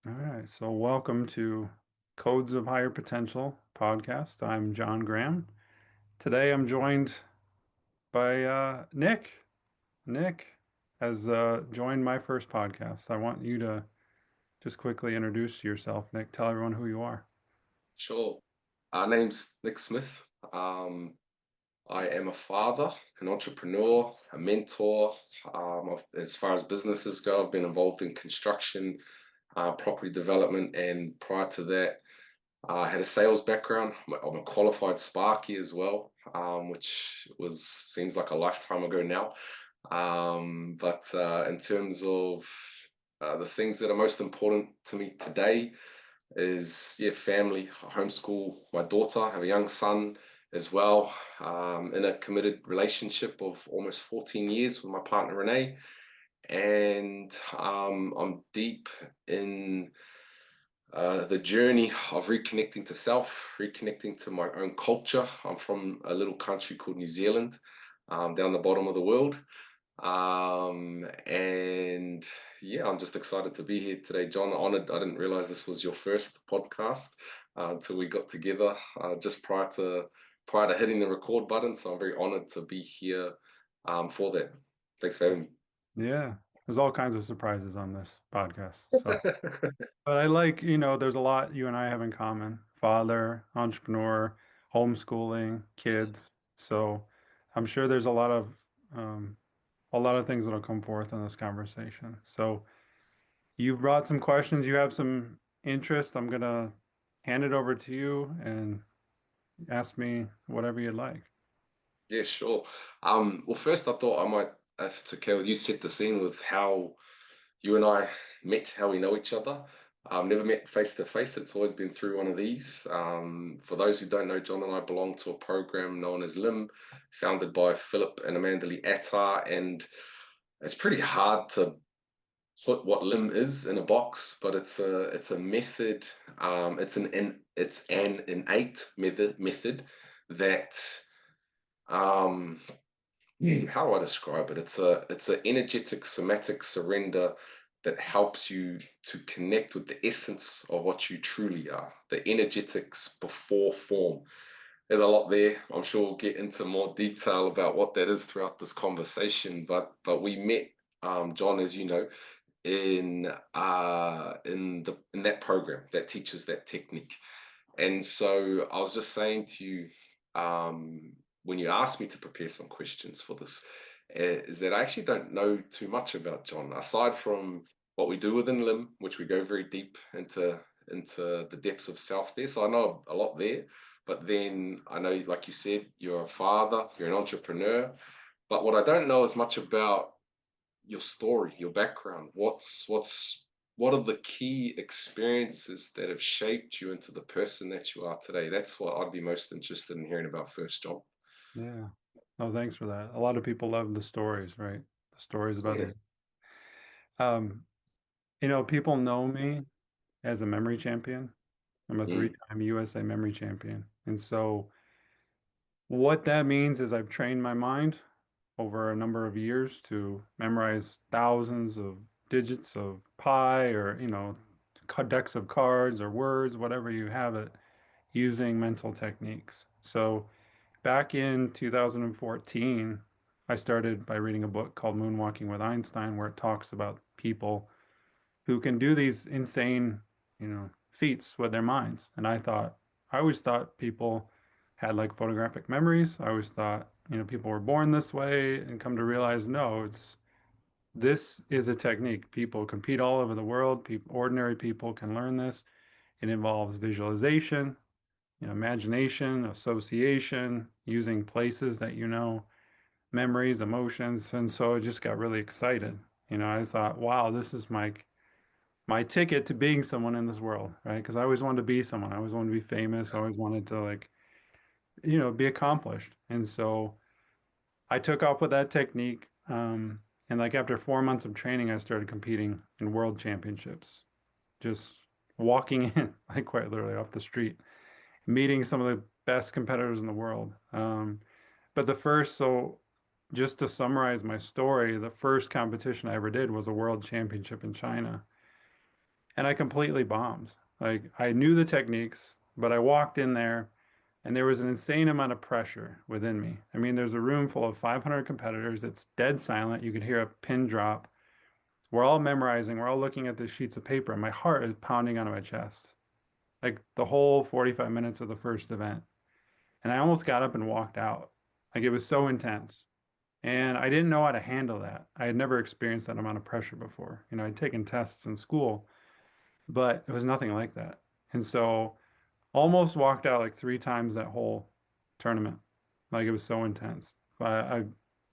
All right, so welcome to Codes of Higher Potential podcast. I'm John Graham. Today I'm joined by Nick. Nick has joined my first podcast. I want you to just quickly introduce yourself, Nick. Tell everyone who you are. Sure. Our name's Nick Smith. Um, I am a father, an entrepreneur, a mentor. As far as businesses go, I've been involved in construction, property development, and prior to that, I had a sales background. I'm a qualified Sparky as well, which was seems like a lifetime ago now. But in terms of the things that are most important to me today, is family. I homeschool my daughter. I have a young son as well. In a committed relationship of almost 14 years with my partner Renee, and I'm deep in the journey of reconnecting to self, reconnecting to my own culture. I'm from a little country called New Zealand, down the bottom of the world. And yeah, I'm just excited to be here today, John. Honored. I didn't realize this was your first podcast until we got together just prior to hitting the record button. So I'm very honored to be here for that. Thanks for having Yeah, there's all kinds of surprises on this podcast. me. So, but I like, there's a lot you and I have in common. Father, entrepreneur, homeschooling, kids. So I'm sure there's um, a lot of things that'll come forth in this conversation. So you've brought some questions, you have some interest. I'm gonna hand it over to you and ask me whatever you'd like. Yeah, sure. Well, first I thought I might, if it's okay with you, set the scene with how you and I met, how we know each other. Never met face to face. It's always been through one of these. For those who don't know, John and I belong to a program known as LIM, founded by Philip and Amanda Lee Attar. And it's pretty hard to put what LIM is in a box, but it's a method. It's an innate method that um, how do I describe it? It's a energetic somatic surrender that helps you to connect with the essence of what you truly are, the energetics before form. There's a lot there. I'm sure we'll get into more detail about what that is throughout this conversation. But we met, John, as you know, in that program that teaches that technique. And so I was just saying to you, when you asked me to prepare some questions for this, is that I actually don't know too much about John, aside from what we do within LIM, which we go very deep into the depths of self there. So I know a lot there, but then I know, like you said, you're a father, you're an entrepreneur. But what I don't know is much about your story, your background. What are the key experiences that have shaped you into the person that you are today? That's what I'd be most interested in hearing about first, John. Yeah. Oh, thanks for that. A lot of people love the stories, right? The stories of Yeah. others. Um, people know me as a memory champion. I'm a Mm, three-time USA memory champion. And so what that means is I've trained my mind over a number of years to memorize thousands of digits of pi or, decks of cards or words, whatever you have it, using mental techniques. So back in 2014, I started by reading a book called Moonwalking with Einstein, where it talks about people who can do these insane, feats with their minds. And I always thought people had like photographic memories. I always thought, people were born this way and come to realize, no, this is a technique. People compete all over the world. Ordinary people can learn this. It involves visualization, imagination, association, using places that memories, emotions. And so I just got really excited. I thought, wow, this is my ticket to being someone in this world, right? Because I always wanted to be someone. I always wanted to be famous. I always wanted to like, be accomplished. And so I took off with that technique. And like after 4 months of training, I started competing in world championships, just walking in, like quite literally off the street, meeting some of the best competitors in the world. But so just to summarize my story, the first competition I ever did was a world championship in China. and I completely bombed. Like I knew the techniques, but I walked in there and there was an insane amount of pressure within me. I mean, there's a room full of 500 competitors. It's dead silent. You could hear a pin drop. We're all memorizing. We're all looking at the sheets of paper, and my heart is pounding onto my chest. Like the whole 45 minutes of the first event. And I almost got up and walked out. Like it was so intense. And I didn't know how to handle that. I had never experienced that amount of pressure before. You know, I'd taken tests in school, but it was nothing like that. And so almost walked out like 3 times that whole tournament. Like it was so intense. I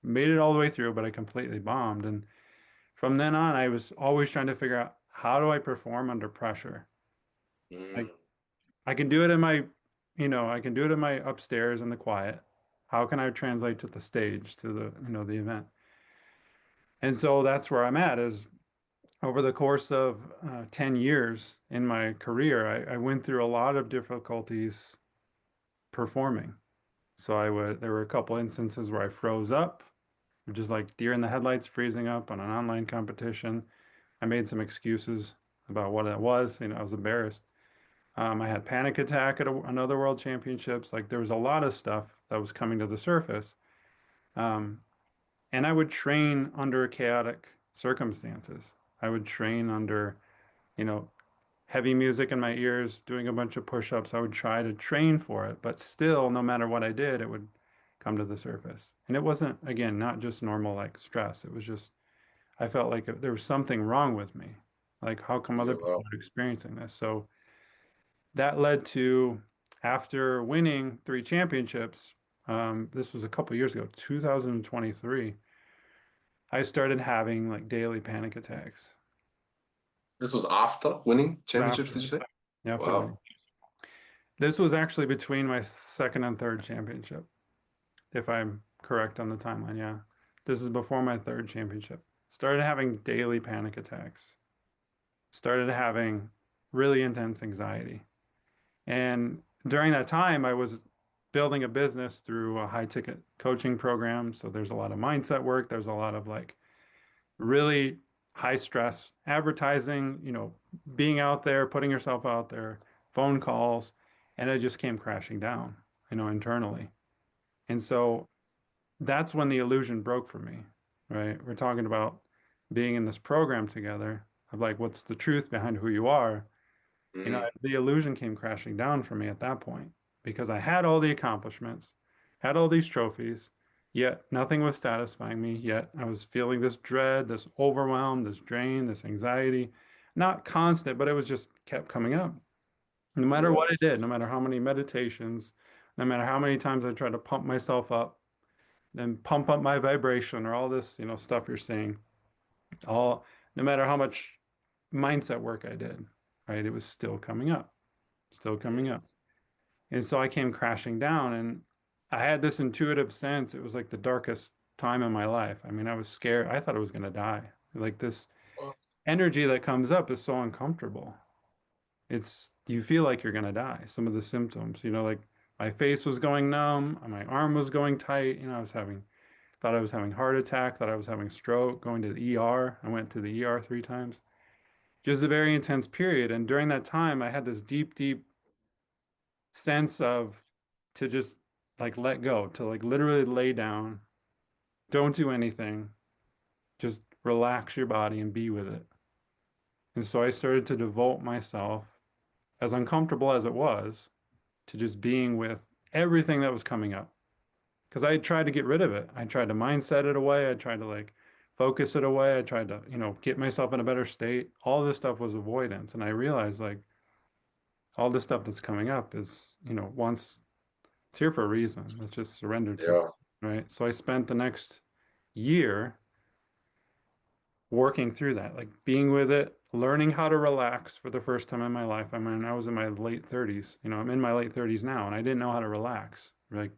made it all the way through, but I completely bombed. And from then on, I was always trying to figure out how do I perform under pressure? Like Mm, I can do it in my, I can do it in my upstairs in the quiet. How can I translate to the stage, to the event? And so that's where I'm at is over the course of 10 years in my career, I went through a lot of difficulties performing. So there were a couple instances where I froze up, just like deer in the headlights, freezing up on an online competition. I made some excuses about what it was. I was embarrassed. I had panic attack at another world championships. Like there was a lot of stuff that was coming to the surface. Um, and I would train under chaotic circumstances. I would train under, you know, heavy music in my ears, doing a bunch of push-ups. I would try to train for it, but still, no matter what I did, it would come to the surface. And it wasn't, again, not just normal like stress. It was just, I felt like there was something wrong with me. Like, how come yeah, other people well, are experiencing this? So that led to, after winning 3 championships, this was a couple years ago, 2023, I started having like daily panic attacks. this was after winning It was championships, did after, you say? after winning. Wow. This was actually between my second and third championship, if I'm correct on the timeline. Yeah. This is before my third championship. Started having daily panic attacks. Started having really intense anxiety. And during that time, I was building a business through a high ticket coaching program. So there's a lot of mindset work. There's a lot of like really high stress advertising, being out there, putting yourself out there, phone calls, and it just came crashing down, internally. And so that's when the illusion broke for me, right? We're talking about being in this program together of like, what's the truth behind who you are? Mm, The illusion came crashing down for me at that point because I had all the accomplishments, had all these trophies, yet nothing was satisfying me. Yet I was feeling this dread, this overwhelm, this drain, this anxiety, not constant, but it was just kept coming up. No matter yeah. what I did, no matter how many meditations, no matter how many times I tried to pump myself up and pump up my vibration or all this, stuff you're saying, all no matter how much mindset work I did, right? It was still coming up, still coming Mm, up. And so I came crashing down and I had this intuitive sense. It was like the darkest time in my life. I mean, I was scared. I thought I was going to die. Like this well, energy that comes up is so uncomfortable. You feel like you're going to die. Some of the symptoms, like my face was going numb, my arm was going tight. Thought I was having heart attack, thought I was having stroke, going to the ER. I went to the ER 3 times. Just a very intense period. And during that time, I had this deep, deep sense of to just like let go, to like literally lay down, don't do anything, just relax your body and be with it. And so I started to devote myself, as uncomfortable as it was, to just being with everything that was coming up. Because I had tried to get rid of it. I tried to mindset it away. I tried to like focus it away. I tried to, get myself in a better state. All this stuff was avoidance. And I realized like all this stuff that's coming up is, once it's here for a reason. Let's just surrender to it, yeah. right? So I spent the next year working through that, like being with it, learning how to relax for the first time in my life. I mean, I was in my late 30s. I'm in my late 30s now, and I didn't know how to relax. Like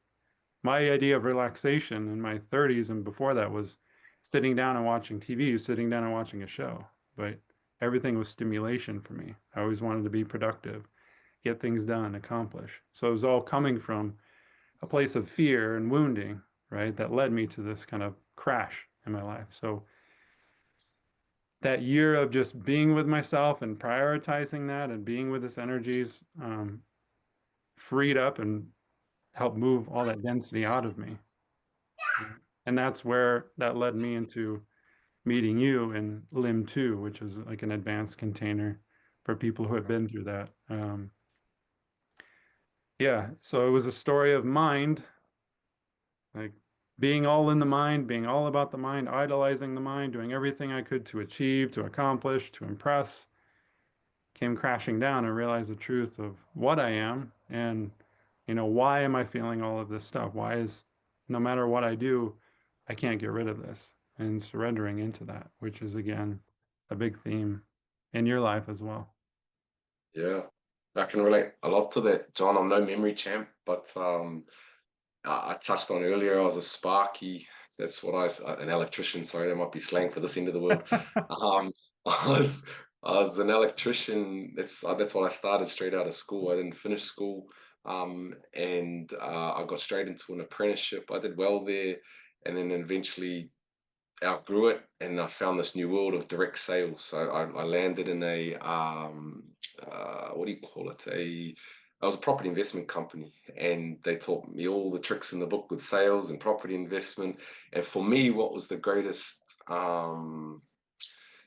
my idea of relaxation in my 30s and before that was sitting down and watching TV, sitting down and watching a show. But everything was stimulation for me. I always wanted to be productive, get things done, accomplish. So it was all coming from a place of fear and wounding, right? That led me to this kind of crash in my life. So that year of just being with myself and prioritizing that and being with this energies freed up and helped move all that density out of me. And that's where that led me into meeting you in Lim 2, which is like an advanced container for people who have been through that. Yeah, so it was a story of mind, like being all in the mind, being all about the mind, idolizing the mind, doing everything I could to achieve, to accomplish, to impress, came crashing down and realized the truth of what I am and, why am I feeling all of this stuff? Why is, no matter what I do, I can't get rid of this and surrendering into that, which is again a big theme in your life as well. Yeah, I can relate a lot to that, John. I'm no memory champ, but I touched on earlier, I was a sparky. That's what an electrician. Sorry, that might be slang for this end of the world. Um, I was, I was an electrician. That's what I started straight out of school. I didn't finish school, and I got straight into an apprenticeship. I did well there, and then eventually outgrew it, and I found this new world of direct sales. So I landed in a what do you call it? I was a property investment company, and they taught me all the tricks in the book with sales and property investment. And for me, what was the greatest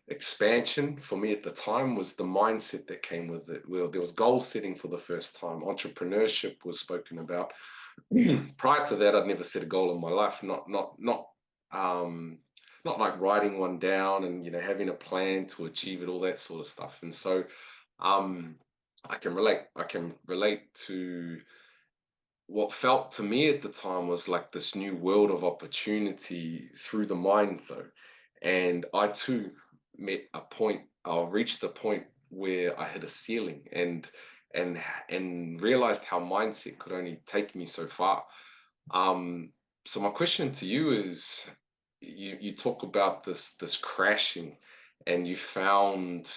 expansion for me at the time was the mindset that came with it. Well, there was goal setting for the first time. Entrepreneurship was spoken about. Prior to that, I'd never set a goal in my life. Um, not like writing one down and having a plan to achieve it, all that sort of stuff. And so, um, I can relate. I can relate to what felt to me at the time was like this new world of opportunity through the mind, though. And I too met a point, or reached the point where I hit a ceiling and and realized how mindset could only take me so far. Um, so my question to you is, you talk about this crashing, and you found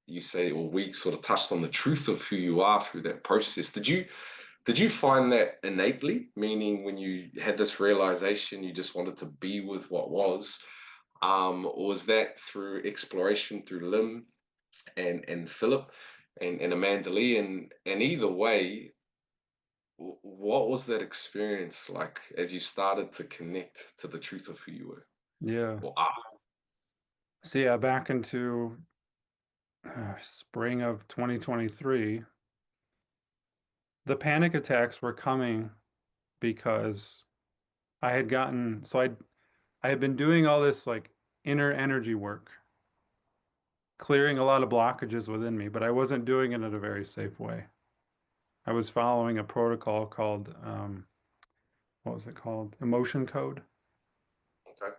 you say, or we sort of touched on the truth of who you are through that process. Did you find that innately, meaning when you had this realization, you just wanted to be with what was, or was that through exploration through Lim and Philip and Amanda Lee, and either way, what was that experience like as you started to connect to the truth of who you were? Yeah. Well, So yeah, back into spring of 2023, the panic attacks were coming because I had been doing all this like inner energy work, clearing a lot of blockages within me, but I wasn't doing it in a very safe way. I was following a protocol called what was it called? Emotion code. okay.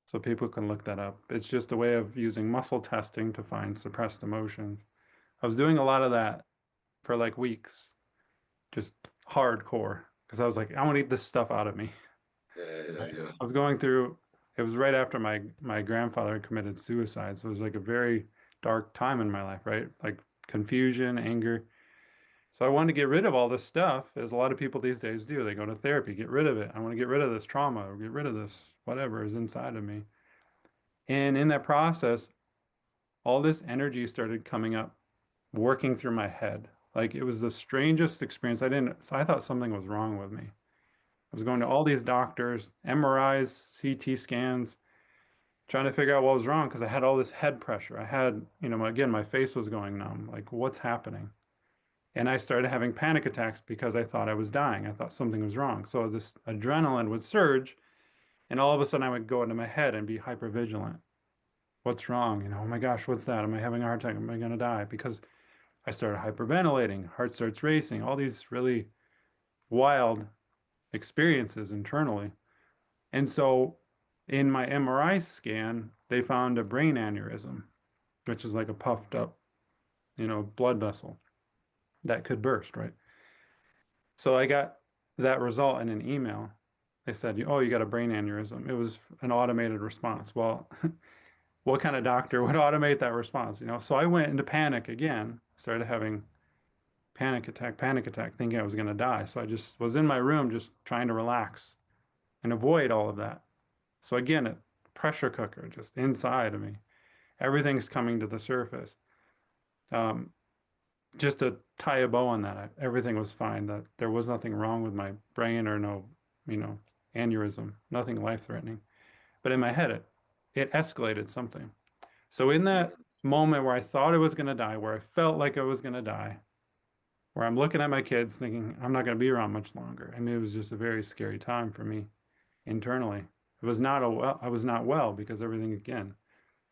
So people can look that up. It's just a way of using muscle testing to find suppressed emotions. I was doing a lot of that for like weeks, just hardcore, because I was like, I want to get this stuff out of me. Yeah, yeah, Right. yeah. I was going through, it was right after my grandfather had committed suicide. So it was like a very dark time in my life, right? Like confusion, anger. So I wanted to get rid of all this stuff, as a lot of people these days do. They go to therapy, get rid of it. I want to get rid of this trauma or get rid of this whatever is inside of me. And in that process, all this energy started coming up, working through my head. Like it was the strangest experience. So I thought something was wrong with me. I was going to Mm, all these doctors, MRIs, CT scans, trying to figure out what was wrong because I had all this head pressure. I had, again, my face was going numb. Like, what's happening? And I started having panic attacks because I thought I was dying. I thought something was wrong. So this adrenaline would surge, and all of a sudden I would go into my head and be hyper vigilant. What's wrong? Oh my gosh, what's that? Am I having a heart attack? Am I going to die? Because I started hyperventilating, heart starts racing, all these really wild experiences internally. And so in my MRI scan, they found a brain aneurysm, which is like a puffed up, blood vessel that could burst, right? So I got that result in an email. They said, oh, you got a brain aneurysm. It was an automated response. Well, what kind of doctor would automate that response, So I went into panic again, started having panic attack, thinking I was going to die. So I just was in my room just trying to relax and avoid all of that. So again, pressure cooker just inside of me. Everything's coming to the surface. Um, just to tie a bow on that, everything was fine. That there was nothing wrong with my brain or no, you know, aneurysm, nothing life-threatening. But in my head, it escalated something. So in that mm, moment where I thought I was going to die, where I felt like I was going to die, where I'm looking at my kids thinking I'm not going to be around much longer. I mean, it was just a very scary time for me internally. It was not a well, I was not well because everything again,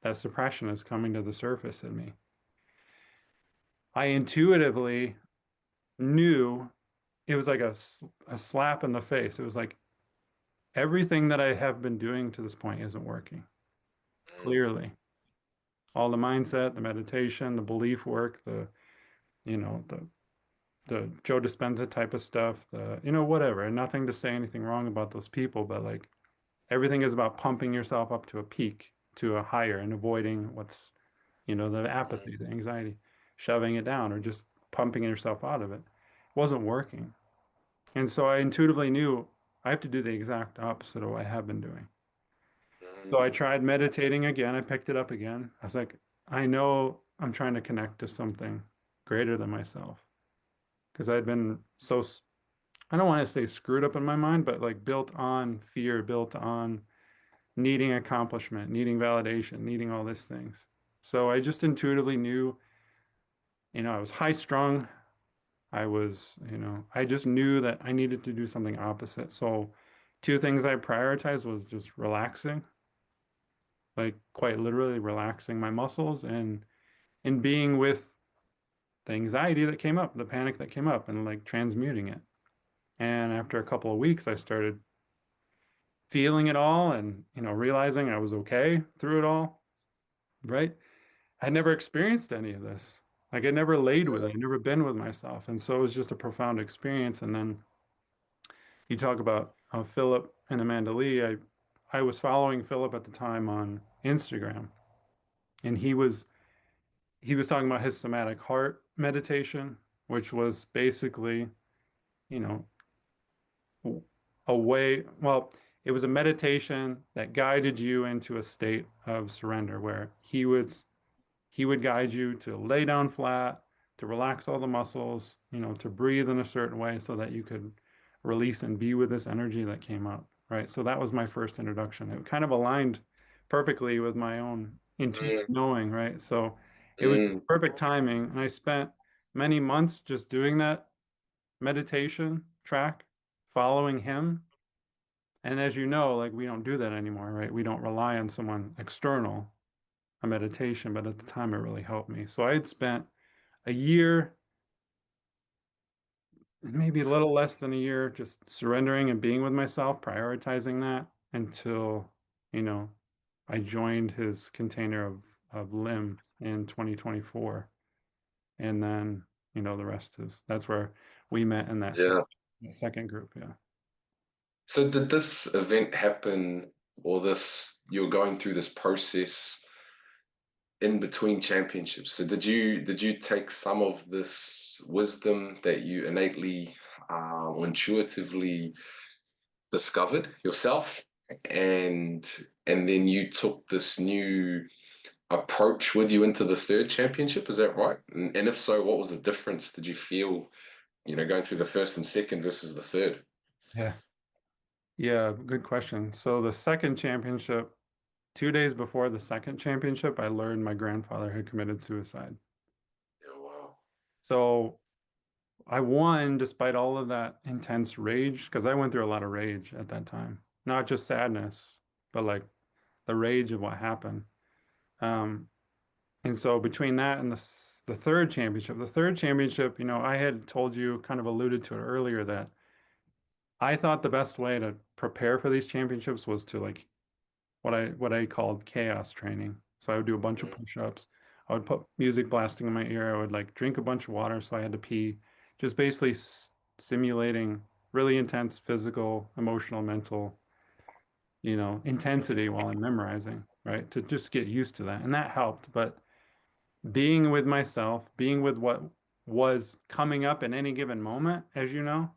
that suppression is coming to the surface in me. I intuitively knew it was like a slap in the face. It was like everything that I have been doing to this point isn't working. mm, Clearly, all the mindset, the meditation, the belief work, you know, the Joe Dispenza type of stuff, whatever. And nothing to say anything wrong about those people, but like everything is about pumping yourself up to a peak, to a higher, and avoiding the mm, apathy, the anxiety, shoving it down or just pumping yourself out of it. It wasn't working. And so I intuitively knew I have to do the exact opposite of what I have been doing. So I mm, tried meditating again. I picked it up again. I was like, I know I'm trying to connect to something greater than myself because I'd been I don't want to say screwed up in my mind, but like built on fear, built on needing accomplishment, needing validation, needing all these things. So I just intuitively knew, I was high strung. I just knew that I needed to do something opposite. So two things I prioritized was just relaxing, like quite literally relaxing my muscles and being with the anxiety that came up, the panic that came up and like transmuting it. And after a couple of weeks, I started feeling it all and, realizing I was okay through it all, right? I never experienced any of this. Like I never laid with it. yeah, I never been with myself. And so it was just a profound experience. And then you talk about Philip and Amanda Lee. I was following Philip at the time on Instagram, and he was talking about his somatic heart meditation, which was basically, you know, a way, well, it was a meditation that guided you into a state of surrender where he would guide you to lay down flat, to relax all the muscles, to breathe in a certain way so that you could release and be with this energy that came up, right? So that was my first introduction. It kind of aligned perfectly with my own intuitive mm, knowing, right? So it was mm, perfect timing. And I spent many months just doing that meditation track, following him. And as you know, like we don't do that anymore, right? We don't rely on someone external, a meditation, but at the time it really helped me. So I had spent a year, maybe a little less than a year, just surrendering and being with myself, prioritizing that until, you know, I joined his container of Lim in 2024. And then, the rest that's where we met in yeah. that second group. Yeah. So did this event happen, or you're going through this process in between championships? So did you take some of this wisdom that you innately or intuitively discovered yourself, and then you took this new approach with you into the third championship? Is that right? And if so, what was the difference? Did you feel, going through the first and second versus the third? Yeah. Yeah. Good question. So the second championship, 2 days before the second championship, I learned my grandfather had committed suicide. Yeah, wow. So I won despite all of that intense rage because I went through a lot of rage at that time. Not just sadness, but like the rage of what happened. Um, and so between that and the third championship, I had told you, kind of alluded to it earlier, that I thought the best way to prepare for these championships was to like what I called chaos training. So I would do a bunch of Mm, push-ups. I would put music blasting in my ear. I would like drink a bunch of water so I had to pee. Just basically simulating really intense physical, emotional, mental, intensity while I'm memorizing, right? To just get used to that. And that helped. But being with myself, being with what was coming up in any given moment, as you know,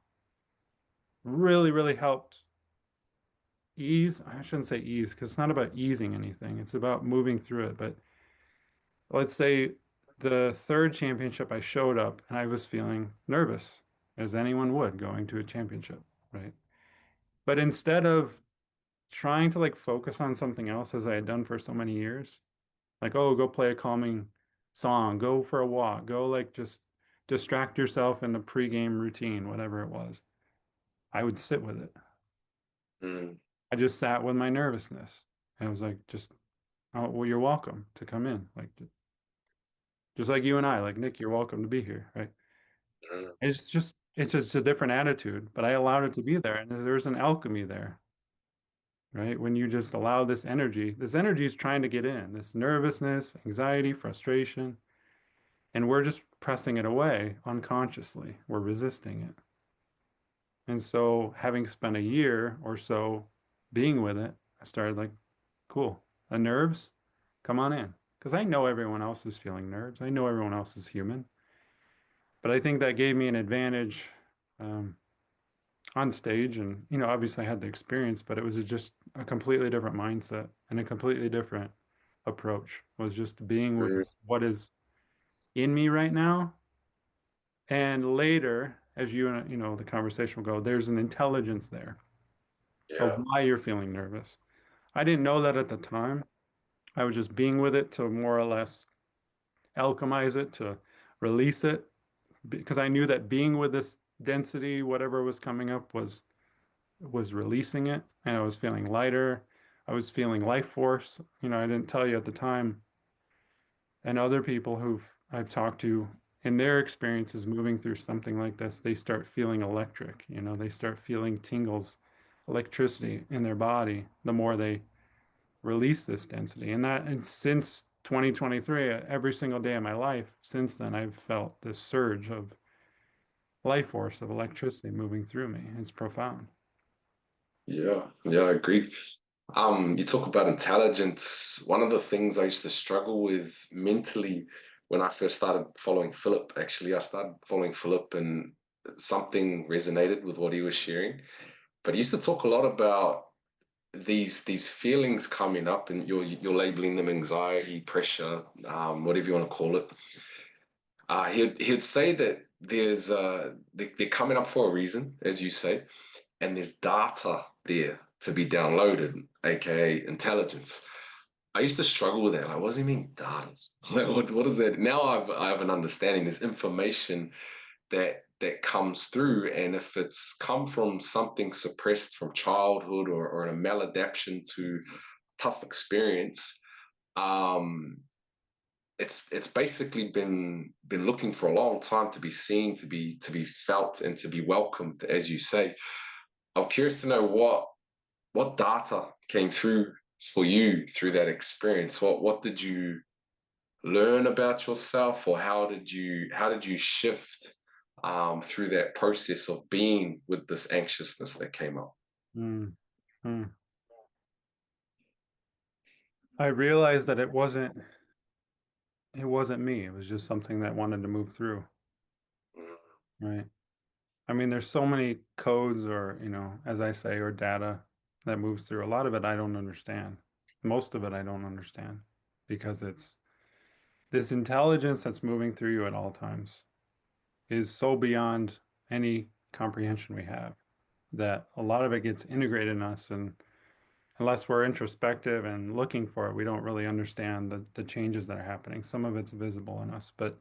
really, really helped ease. I shouldn't say ease because it's not about easing anything. It's about moving through it. But let's say the third championship I showed up and I was feeling nervous, as anyone would going to a championship, right? But instead of trying to like focus on something else as I had done for so many years, like, oh, go play a calming song, go for a walk, go like just distract yourself in the pregame routine, whatever it was. I would sit with it. Mm, I just sat with my nervousness. And I was like, just, oh, well, you're welcome to come in. Like, just like you and I, like, Nick, you're welcome to be here, right? mm, It's just a different attitude, but I allowed it to be there. And there's an alchemy there, right? When you just allow this energy is trying to get in, this nervousness, anxiety, frustration, and we're just pressing it away unconsciously. We're resisting it. And so, having spent a year or so being with it, I started like, cool, the nerves, come on in. Because I know everyone else is feeling nerves. I know everyone else is human. But I think that gave me an advantage um, on stage. And, obviously I had the experience, but it was just a completely different mindset and a completely different approach was just being with mm. what is in me right now. And later, as the conversation will go, there's an intelligence there of Yeah. why you're feeling nervous. I didn't know that at the time. I was just being with it to more or less alchemize it, to release it, because I knew that being with this density, whatever was coming up, was releasing it, and I was feeling lighter. I was feeling life force. I didn't tell you at the time, and other people I've talked to in their experiences moving through something like this, they start feeling electric. They start feeling tingles, electricity in their body the more they release this density. And since 2023, every single day of my life since then, I've felt this surge of life force of electricity moving through me. It's profound. Yeah, yeah, I agree. You talk about intelligence. One of the things I used to struggle with mentally when I first started following Philip, actually, I started following Philip and something resonated with what he was sharing. But he used to talk a lot about these feelings coming up, and you're labeling them anxiety, pressure, whatever you want to call it. He'd say that they're coming up for a reason, as you say, and there's data there to be downloaded, aka intelligence. I used to struggle with that. Like, what does he mean, data? Like, what is that? Now I have an understanding. There's information that comes through, and if it's come from something suppressed from childhood or a maladaptation to tough experience, um, it's basically been looking for a long time to be seen, to be felt, and to be welcomed, as you say. I'm curious to know what data came through for you through that experience. What did you learn about yourself, or how did you shift through that process of being with this anxiousness that came up? Mm, mm. I realized that it wasn't me. It was just something that wanted to move through, right? I mean, there's so many codes or, as I say, or data that moves through. A lot of it I don't understand. Most of it I don't understand because it's this intelligence that's moving through you at all times is so beyond any comprehension we have that a lot of it gets integrated in us. And unless we're introspective and looking for it, we don't really understand the changes that are happening. Some of it's visible in us. But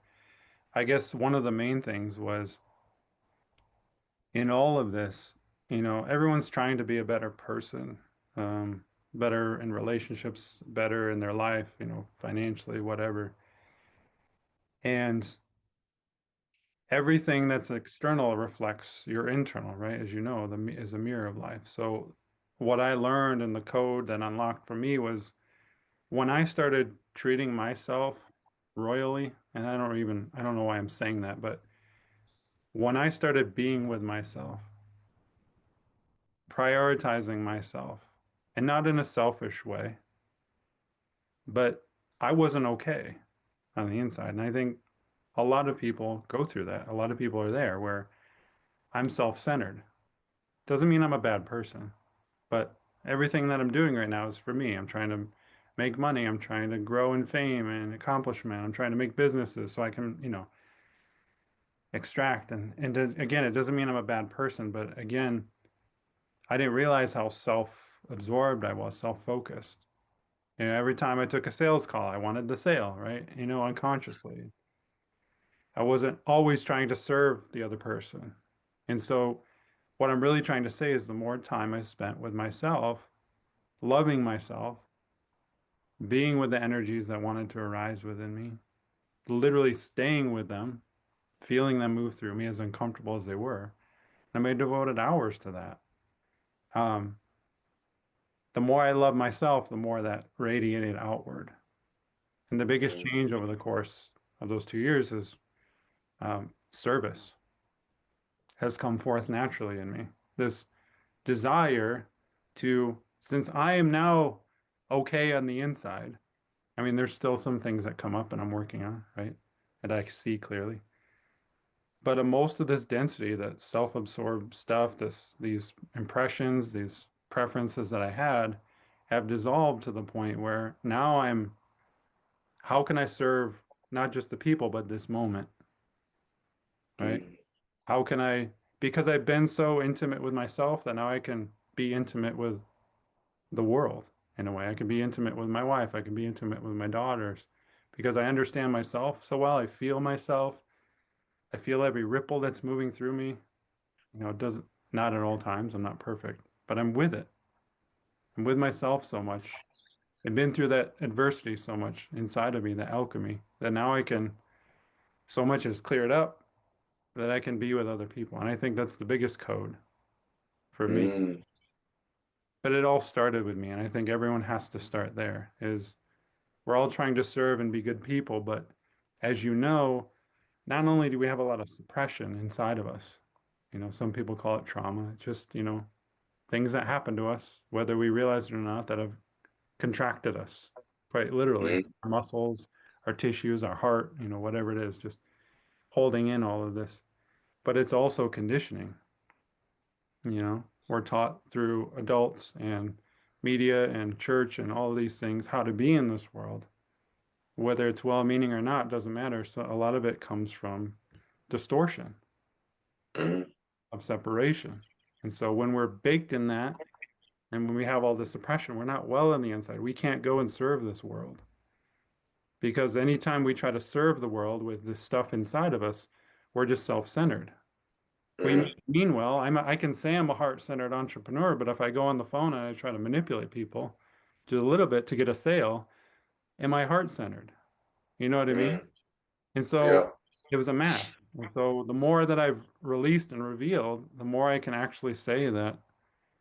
I guess one of the main things was in all of this, everyone's trying to be a better person, better in relationships, better in their life, financially, whatever. And everything that's external reflects your internal, right? As you know, is a mirror of life. So what I learned and the code that unlocked for me was when I started treating myself royally, and I don't know why I'm saying that, but when I started being with myself, prioritizing myself, and not in a selfish way, but I wasn't okay on the inside. And I think a lot of people go through that. A lot of people are there where I'm self-centered. Doesn't mean I'm a bad person, but Everything that I'm doing right now is for me. I'm trying to make money. I'm trying to grow in fame and accomplishment. I'm trying to make businesses so I can, extract. Again, it doesn't mean I'm a bad person, but again, I didn't realize how self-absorbed I was, self-focused. Every time I took a sales call, I wanted the sale, right? Unconsciously. I wasn't always trying to serve the other person. And so what I'm really trying to say is the more time I spent with myself, loving myself, being with the energies that wanted to arise within me, literally staying with them, feeling them move through me as uncomfortable as they were. And I devoted hours to that. Um, the more I love myself, the more that radiated outward. And the biggest Mm, change over the course of those 2 years is service has come forth naturally in me. This desire to, since I am now okay on the inside, I mean, there's still some things that come up and I'm working on, right? And I see clearly. But most of this density, that self-absorbed stuff, these impressions, these preferences that I had have dissolved to the point where now how can I serve not just the people, but this moment, right? mm, How can because I've been so intimate with myself that now I can be intimate with the world in a way. I can be intimate with my wife. I can be intimate with my daughters because I understand myself so well. I feel myself. I feel every ripple that's moving through me. It doesn't, not at all times. I'm not perfect, but I'm with it. I'm with myself so much. I've been through that adversity so much inside of me, the alchemy, that now so much is cleared up that I can be with other people. And I think that's the biggest code for me. mm. But it all started with me. And I think everyone has to start there is we're all trying to serve and be good people. But as you know, not only do we have a lot of suppression inside of us, some people call it trauma, it's just, things that happen to us, whether we realize it or not, that have contracted us, quite literally. Mm, Our muscles, our tissues, our heart, whatever it is, just holding in all of this. But it's also conditioning. We're taught through adults and media and church and all of these things how to be in this world. Whether it's well-meaning or not doesn't matter. So a lot of it comes from distortion mm. of separation. And so when we're baked in that, and when we have all this oppression, we're not well on the inside. We can't go and serve this world because anytime we try to serve the world with this stuff inside of us, we're just self-centered. We Mm, mean well. I can say I'm a heart-centered entrepreneur, but if I go on the phone and I try to manipulate people just a little bit to get a sale, am I heart-centered? You know what I mean? mm. And Yeah, so it was a mask. And so the more that I've released and revealed, the more I can actually say that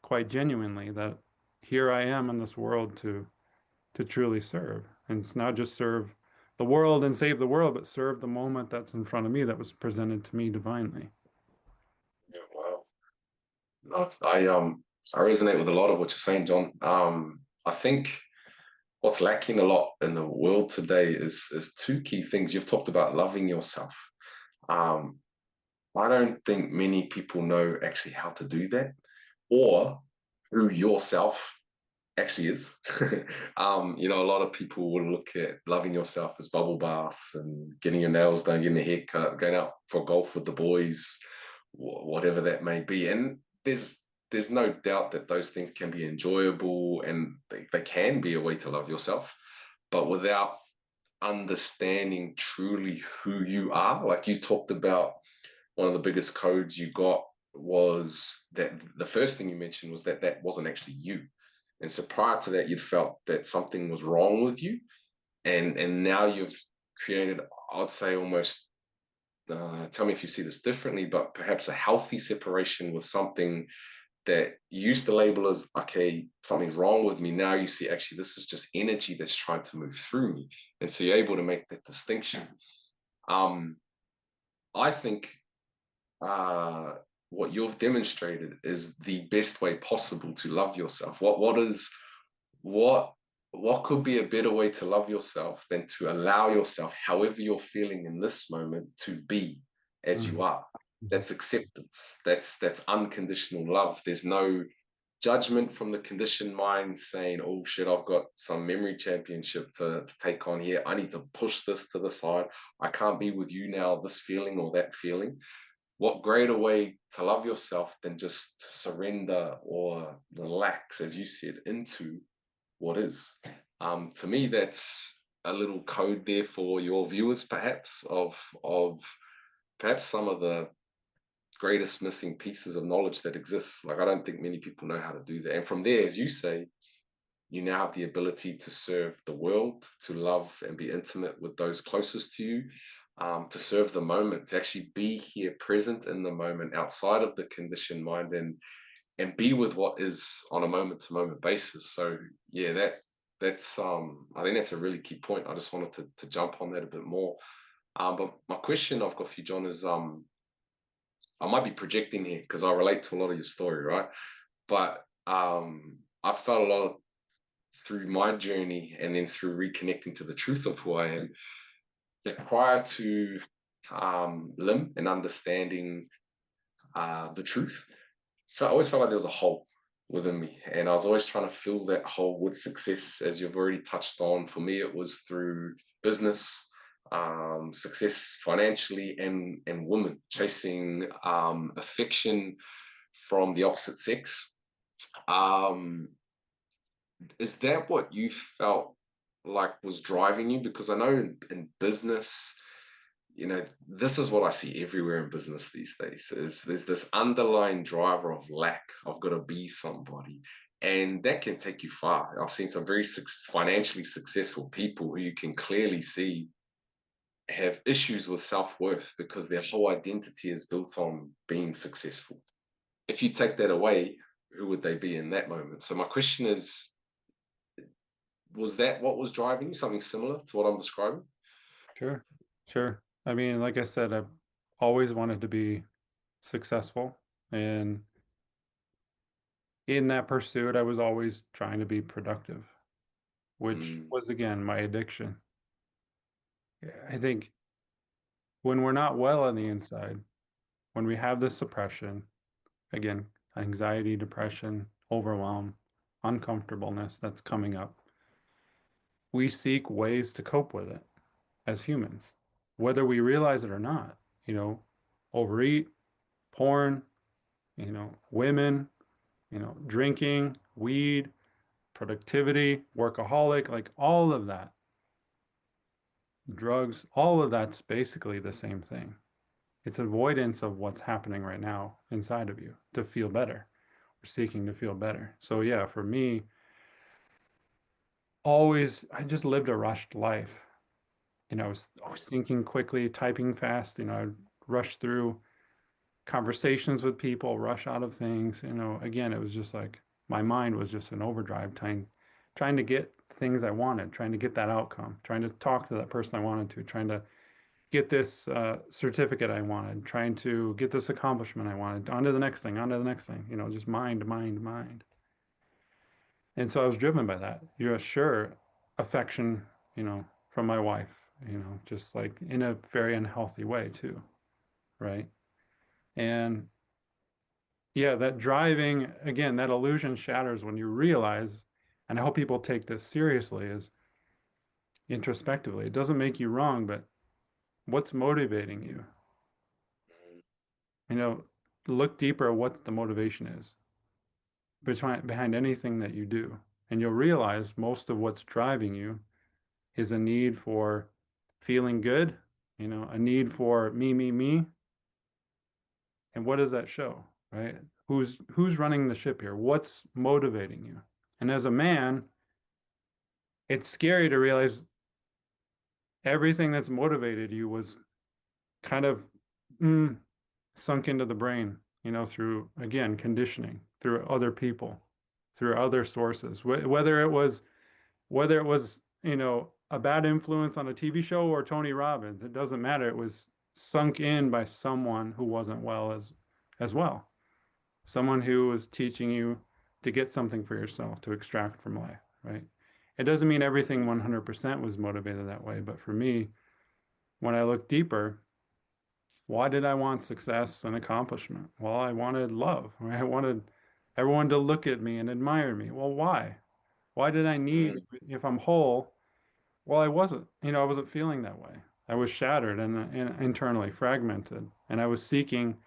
quite genuinely that here I am in this world to truly serve. And it's not just serve the world and save the world, but serve the moment that's in front of me that was presented to me divinely. yeah, wow. No, I resonate with a lot of what you're saying, John. I think what's lacking a lot in the world today is two key things. You've talked about loving yourself. Um, I don't think many people know actually how to do that or who yourself actually is. A lot of people will look at loving yourself as bubble baths and getting your nails done, getting a haircut, going out for golf with the boys, whatever that may be. And there's no doubt that those things can be enjoyable and they can be a way to love yourself, but without understanding truly who you are, like you talked about, one of the biggest codes you got was that the first thing you mentioned was that that wasn't actually you. And so prior to that, you'd felt that something was wrong with you. And now you've created, I'd say almost, tell me if you see this differently, but perhaps a healthy separation with something that you used to label as, okay, something's wrong with me. Now you see, actually, this is just energy that's trying to move through me. And so you're able to make that distinction. Um, I think uh, what you've demonstrated is the best way possible to love yourself. What what could be a better way to love yourself than to allow yourself, however you're feeling in this moment, to be as you Mhm. are? That's acceptance. That's unconditional love. There's no judgment from the conditioned mind saying, oh shit, I've got some memory championship to take on here. I need to push this to the side. I can't be with you now, this feeling or that feeling. What greater way to love yourself than just to surrender or relax, as you said, into what is? To me, that's a little code there for your viewers, perhaps, of perhaps some of the greatest missing pieces of knowledge that exists. Like I don't think many people know how to do that. And from there, as you say, you now have the ability to serve the world, to love and be intimate with those closest to you, to serve the moment, to actually be here present in the moment outside of the conditioned mind and be with what is on a moment to moment basis. So yeah, that's I think that's a really key point. I just wanted to jump on that a bit more. But my question I've got for you, John, is I might be projecting here because I relate to a lot of your story, right? But I felt a lot through my journey and then through reconnecting to the truth of who I am, that prior to Lim and understanding the truth, so I always felt like there was a hole within me, and I was always trying to fill that hole with success, as you've already touched on. For me, it was through business, success financially, and women, chasing affection from the opposite sex. Um, is that what you felt like was driving you? Because I know in business, this is what I see everywhere in business these days is there's this underlying driver of lack. I've got to be somebody. And that can take you far. I've seen some very financially successful people who you can clearly see have issues with self-worth because their whole identity is built on being successful. If you take that away, who would they be in that moment? So my question is, was that what was driving you? Something similar to what I'm describing? Sure. Sure. I mean, like I said, I've always wanted to be successful. And in that pursuit, I was always trying to be productive, which Mm, was again my addiction. I think when we're not well on the inside, when we have this suppression, again, anxiety, depression, overwhelm, uncomfortableness that's coming up, we seek ways to cope with it as humans, whether we realize it or not. You know, overeat, porn, women, drinking, weed, productivity, workaholic, like all of that, drugs, all of that's basically the same thing. It's avoidance of what's happening right now inside of you to feel better. We're seeking to feel better. So yeah, for me, I just lived a rushed life. I was always thinking quickly, typing fast, I'd rush through conversations with people, rush out of things. Again, it was just like my mind was just in overdrive, trying to get things I wanted, trying to get that outcome, trying to talk to that person I wanted to, trying to get this certificate I wanted, trying to get this accomplishment I wanted, on to the next thing, on to the next thing, just mind, mind, mind. And so I was driven by that. Sure, affection, from my wife, just like in a very unhealthy way too, right? And yeah, that driving, again, that illusion shatters when you realize, and I hope people take this seriously, is introspectively. It doesn't make you wrong, but what's motivating you? You know, look deeper at what the motivation is behind anything that you do. And you'll realize most of what's driving you is a need for feeling good, a need for me, me, me. And what does that show, right? Who's running the ship here? What's motivating you? And as a man, it's scary to realize everything that's motivated you was kind of mm, sunk into the brain, through, again, conditioning, through other people, through other sources. Whether it was, a bad influence on a TV show or Tony Robbins, it doesn't matter. It was sunk in by someone who wasn't well as well. Someone who was teaching you to get something for yourself, to extract from life, right? It doesn't mean everything 100% was motivated that way, but for me, when I look deeper, why did I want success and accomplishment? Well, I wanted love, right? I wanted everyone to look at me and admire me. Well, why? Why did I need, Mm, if I'm whole? Well, I wasn't, I wasn't feeling that way. I was shattered and internally fragmented, and I was seeking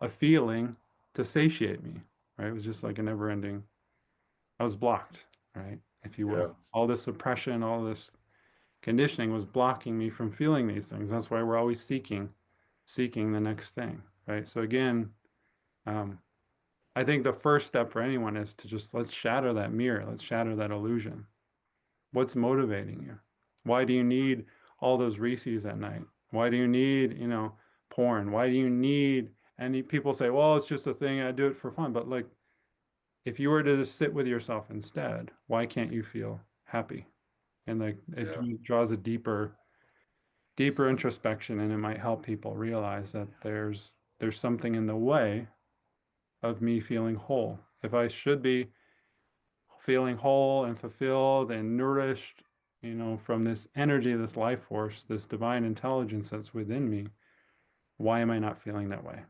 a feeling to satiate me, right? It was just like a never ending, I was blocked, right? If you will. yeah, All this suppression, all this conditioning was blocking me from feeling these things. That's why we're always seeking the next thing, right? So again, um, I think the first step for anyone is to just let's shatter that mirror, let's shatter that illusion. What's motivating you? Why do you need all those Reese's at night? Why do you need, porn? Why do you need, and people say, well, it's just a thing, I do it for fun. But like, if you were to just sit with yourself instead, why can't you feel happy? And like, it yeah, draws a deeper introspection, and it might help people realize that there's something in the way of me feeling whole. If I should be feeling whole and fulfilled and nourished, from this energy, this life force, this divine intelligence that's within me, why am I not feeling that way?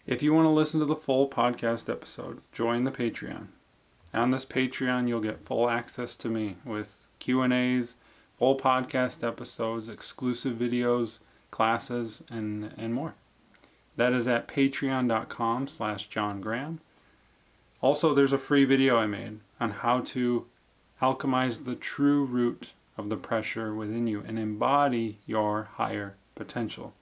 If you want to listen to the full podcast episode, join the Patreon. On this Patreon, you'll get full access to me with Q&As, full podcast episodes, exclusive videos, classes, and more. That is at patreon.com/John Graham. Also, there's a free video I made on how to alchemize the true root of the pressure within you and embody your higher potential.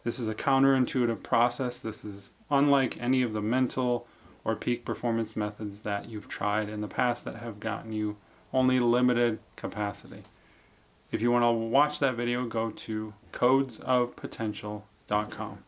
This is a counterintuitive process. This is unlike any of the mental or peak performance methods that you've tried in the past that have gotten you only limited capacity. If you want to watch that video, go to codesofpotential.com.